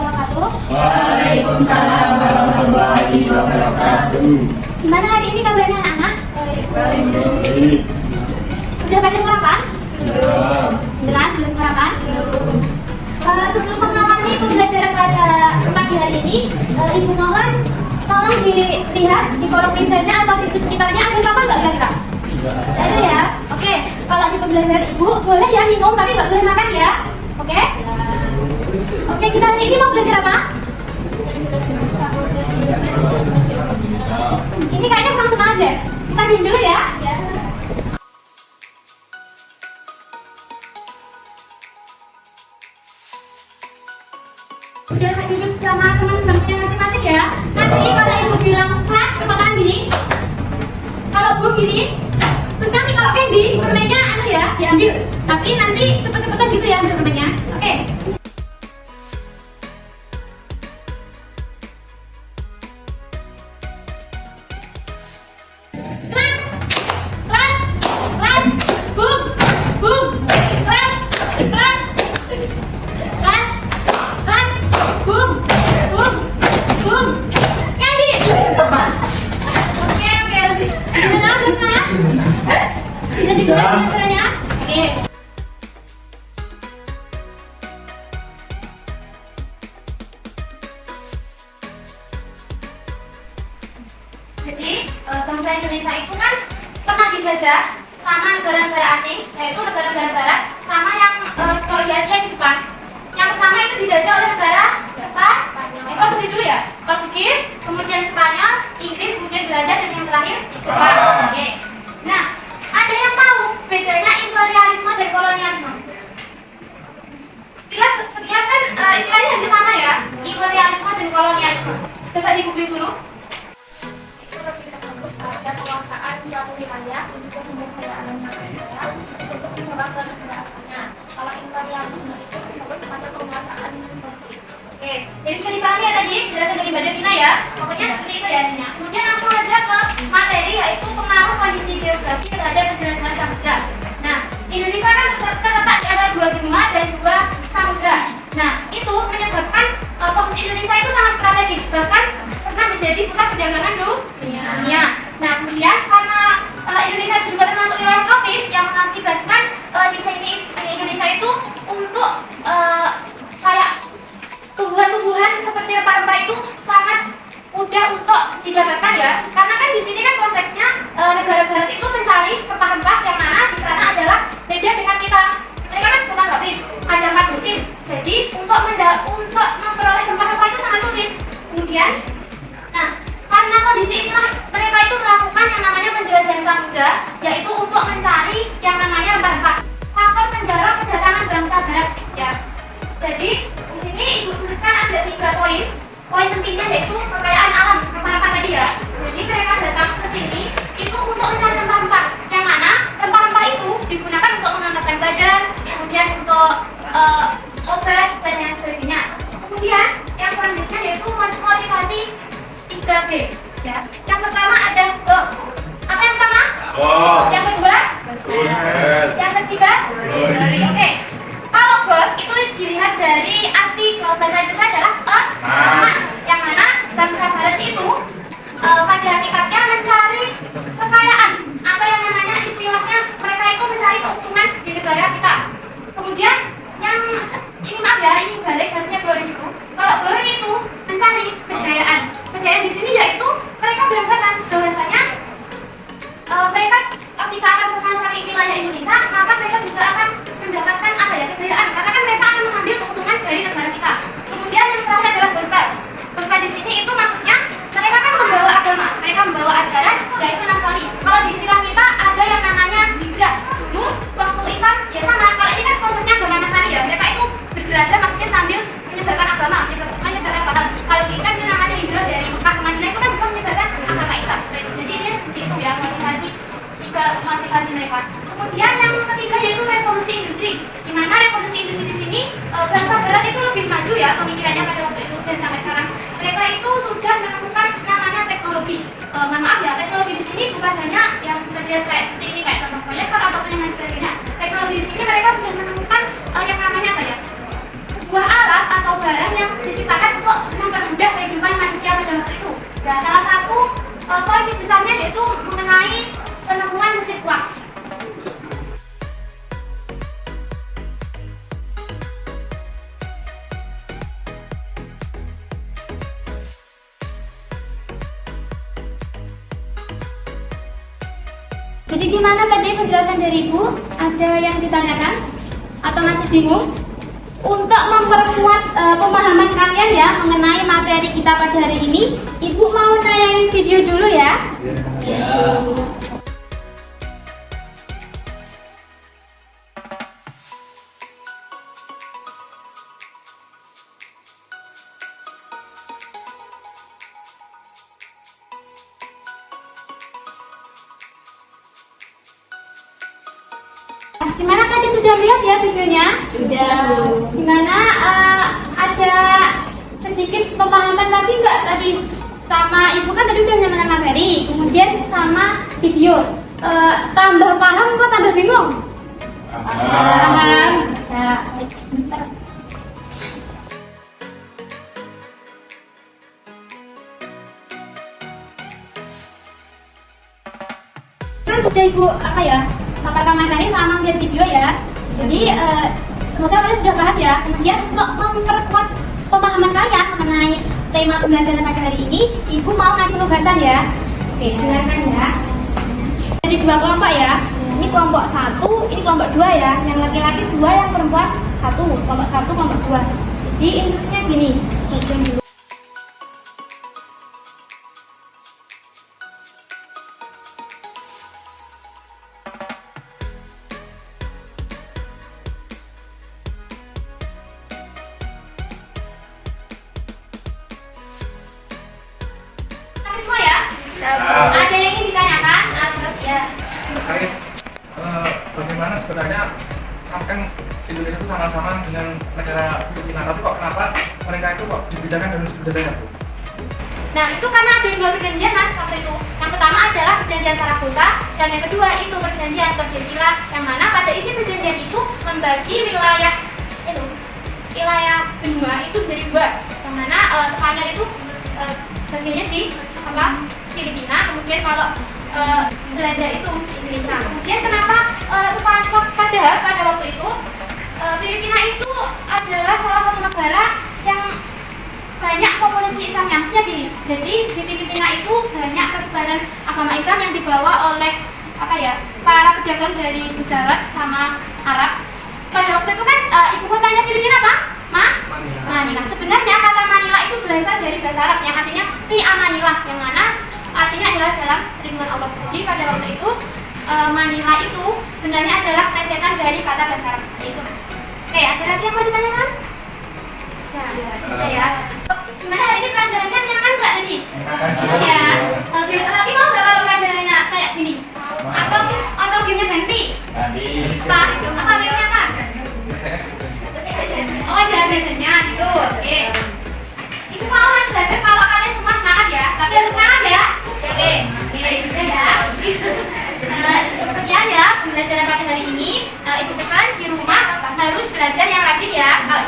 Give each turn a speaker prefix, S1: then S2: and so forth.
S1: wabarakatuh.
S2: Waalaikumsalam warahmatullahi wabarakatuh.
S1: Gimana hari ini kabarnya anak-anak?
S2: Baik.
S1: Udah pada sarapan?
S2: Belum.
S1: Beneran belum sarapan? Sebelum mengawali pembelajaran pada pagi hari ini, Ibu mohon tolong dilihat di kolom mejanya atau di sekitarnya ada sampah nggak kira-kira? Ada ya? Oke, kalau di pembelajaran Ibu boleh ya minum tapi nggak boleh makan ya? Oke? Oke, kita hari ini mau belajar apa? Ini kayaknya kurang semangat deh. Kita diam dulu ya. Udah duduk sama teman-temannya masing-masing ya. Nanti kalau Ibu bilang kelas, tepuk tangan gini. Kalau Bu gini. Terus nanti kalau Candy, permennya anu ya, diambil. Tapi nanti cepet-cepetan gitu ya ambil permennya. Oke. Jadi bangsa Indonesia itu kan pernah dijajah sama negara-negara asing, yaitu negara-negara barat, sama yang kalau di Asia di Jepang. Yang pertama itu dijajah oleh negara Jepang, Portugis dulu ya, Portugis, kemudian Spanyol, Inggris, kemudian Belanda, dan yang terakhir Jepang. Oke. Nah, ada yang tahu bedanya imperialisme dan kolonialisme? Sekilas kan istilahnya hampir sama ya, imperialisme dan kolonialisme. Coba di Google dulu. Ada penguasaan suatu wilayah dan juga sumber daya alamnya untuk dibawa ke negara asalnya. Kalau imperialisme itu fokus pada penguasaan seperti itu. Oke, jadi bisa dipahami ya tadi penjelasan dari Mbak Devina ya. Pokoknya seperti itu ya intinya. Kemudian langsung aja ke materi, yaitu pengaruh kondisi geografi terhadap penjelajahan samudra. Nah, Indonesia kan terletak di antara dua benua dan dua samudra. Nah, itu menyebabkan posisi Indonesia itu sangat strategis, bahkan pernah menjadi pusat perdagangan dunia. Nah, kemudian karena Indonesia itu juga termasuk wilayah tropis yang mengakibatkan di sini Indonesia itu untuk kayak tumbuhan-tumbuhan seperti rempah-rempah itu sangat mudah untuk didapatkan ya. Karena kan di sini kan konteksnya negara barat itu mencari rempah-rempah yang mana di sana adalah beda dengan kita. Mereka kan bukan tropis, ada 4 musim. Jadi untuk memperoleh rempah-rempah itu sangat sulit. Kemudian, nah karena kondisi inilah mereka itu melakukan yang namanya penjelajahan samudra, yaitu untuk mencari yang namanya rempah-rempah. Faktor pendorong kedatangan bangsa barat ya. Jadi di sini Ibu tuliskan ada 3 poin. Poin pentingnya yaitu kekayaan alam rempah-rempah tadi ya. Jadi mereka datang ke sini itu untuk mencari rempah-rempah, yang mana rempah-rempah itu digunakan untuk menghangatkan badan, kemudian untuk obat dan yang sebagainya. Kemudian yang selanjutnya yaitu motivasi 3G ya. Yang pertama ada bom. Apa yang pertama?
S2: Bom.
S1: Yang kedua? Yang ketiga? Oke. Kalau gas itu dilihat dari arti bahasa Inggris adalah emas, yang mana bangsa barat itu pada hakikatnya mencari kekayaan. Apa yang namanya istilahnya mereka itu mencari keuntungan di negara kita. Kemudian yang ini maaf ya, ini balik harusnya glory dulu. Kalau glory itu mencari kejayaan. Kejayaan di sini yaitu mereka beranggapan bahwasanya mereka ketika akan menguasai wilayah Indonesia, maka mereka juga akan mendapatkan apa ya, kejayaan. Karena kan mereka akan mengambil keuntungan dari negara kita. Kemudian yang terakhir adalah gospel. Gospel di sini itu maksudnya mereka kan membawa agama, mereka membawa ajaran yaitu Nasrani. Kalau di istilah kita ada yang namanya hijrah. Dulu waktu Islam ya sama. Kalau ini kan konsepnya agama Nasrani ya. Mereka itu berjelajah maksudnya sambil menyebarkan agama, menyebarkan paham. Kalau di Islam itu namanya hijrah dari Mekah ke Madinah, itu kan juga menyebarkan agama Islam. Jadi ini seperti itu ya motivasi mereka. Kemudian yang ketiga yaitu revolusi industri. Di mana revolusi industri di sini bangsa barat itu lebih maju ya pemikirannya pada waktu itu dan sampai sekarang. Mereka itu sudah menemukan namanya teknologi. Maaf ya, teknologi di sini bukan hanya yang bisa dilihat kayak seperti ini kayak contoh proyektor ataupun yang lain sebagainya. Teknologi di sini mereka sudah menemukan yang namanya apa ya? Sebuah alat atau barang yang diciptakan Jadi gimana tadi penjelasan dari Ibu? Ada yang ditanyakan? Atau masih bingung? Untuk memperkuat pemahaman kalian ya mengenai materi kita pada hari ini, Ibu mau nayangin video dulu ya.
S2: Ya.
S1: Gimana tadi sudah lihat ya videonya?
S3: Sudah.
S1: Gimana ada sedikit pemahaman lagi nggak tadi sama Ibu kan tadi udah menyampaikan materi, kemudian sama video tambah paham apa tambah bingung? Paham. Ya, baik. Bentar. Kan sudah Ibu apa ya? Paparkan materi sama lihat video ya. Jadi semoga kalian sudah paham ya. Kemudian untuk memperkuat pemahaman kalian mengenai tema pembelajaran pada hari ini, Ibu mau ngasih penugasan ya. Oke, dengarkan ya. Jadi dua kelompok ya. Ini kelompok 1, ini kelompok 2 ya. Yang laki-laki 2, yang perempuan 1. Kelompok 1, kelompok 2. Jadi instruksinya gini. Bagian dulu. Semua ya? Ada yang ingin ditanyakan? Ya.
S4: Terkait bagaimana sebenarnya kan Indonesia itu sama-sama dengan negara Filipina, tapi kok kenapa mereka itu kok dibedakan dan harus berbeda?
S1: Nah itu karena ada dua perjanjian mas waktu itu. Yang pertama adalah perjanjian Saragosa dan yang kedua itu perjanjian Tordesillas, yang mana pada isi perjanjian itu membagi wilayah benua itu menjadi dua, yang mana Spanyol itu bagiannya di Filipina, kemudian kalau Belanda itu Indonesia. Kemudian kenapa Spanyol pada waktu itu Filipina itu adalah salah satu negara yang banyak populasi Islamnya. Maksudnya gini, jadi di Filipina itu banyak kesebaran agama Islam yang dibawa oleh para pedagang dari Gujarat sama Arab. Pada waktu itu kan ibu kotanya Filipina apa? Manila. Sebenarnya kata Manila itu berasal dari bahasa Arab yang artinya Fi Amanillah, yang mana artinya adalah dalam ridwan Allah. Jadi pada waktu itu Manila itu sebenarnya adalah plesetan dari kata bahasa Arab itu. Oke, ada lagi yang mau ditanyakan? Ya. Gimana hari ini pelajarannya menyenangkan nggak tadi? Ya. Besok lagi mau nggak kalau pelajarannya kayak gini? Atau gamenya ganti? Apa gamenya apa? Oh ada biasanya gitu. Oke. Ibu mau ngasih belajar kalau kalian semua semangat ya, tapi harus semangat ya. Oke, gitu ya. Sekian ya pembelajaran pada hari ini. Ibu pesan di rumah harus belajar yang rajin ya. Kalau